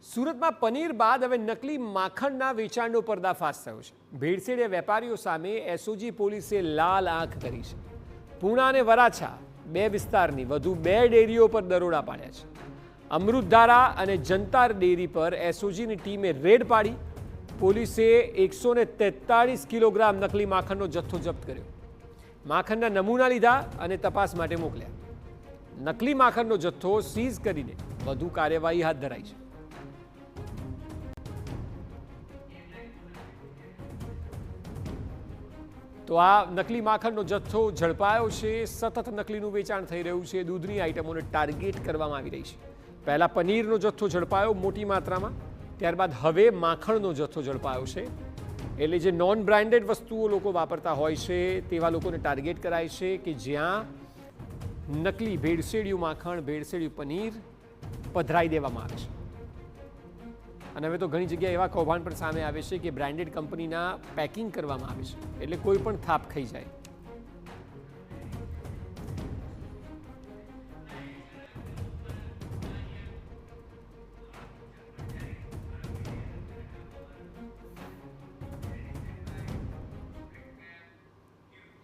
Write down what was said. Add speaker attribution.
Speaker 1: સુરતમાં પનીર બાદ હવે નકલી માખણના વેચાણનો પર્દાફાશ થયો છે. ભેળસેળિયા વેપારીઓ સામે એસઓજી પોલીસે લાલ આંખ કરી છે. પૂણા અને વરાછા બે વિસ્તારની વધુ 2 ડેરીઓ પર દરોડા પાડ્યા છે. અમૃતધારા અને જનતાર ડેરી પર એસઓજીની ટીમે રેડ પાડી પોલીસે 143 કિલોગ્રામ નકલી માખણનો જથ્થો જપ્ત કર્યો. માખણના નમૂના લીધા અને તપાસ માટે મોકલ્યા. નકલી માખણનો જથ્થો સીઝ કરીને વધુ કાર્યવાહી હાથ ધરાઈ છે. તો આ નકલી માખણનો જથ્થો ઝડપાયો છે. સતત નકલીનું વેચાણ થઈ રહ્યું છે. દૂધની આઇટમોને ટાર્ગેટ કરવામાં આવી રહી છે. પહેલા પનીરનો જથ્થો ઝડપાયો મોટી માત્રામાં, ત્યારબાદ હવે માખણનો જથ્થો ઝડપાયો છે. એટલે જે નોન બ્રાન્ડેડ વસ્તુઓ લોકો વાપરતા હોય છે તેવા લોકોને ટાર્ગેટ કરાય છે કે જ્યાં નકલી ભેળસેળિયું માખણ, ભેળસેળિયું પનીર પધરાઈ દેવામાં આવે છે. અને હવે તો ઘણી જગ્યાએ એવા કૌભાંડ પણ સામે આવે છે કે બ્રાન્ડેડ કંપનીના પેકિંગ કરવામાં આવે છે એટલે કોઈ પણ થાપ ખાઈ જાય.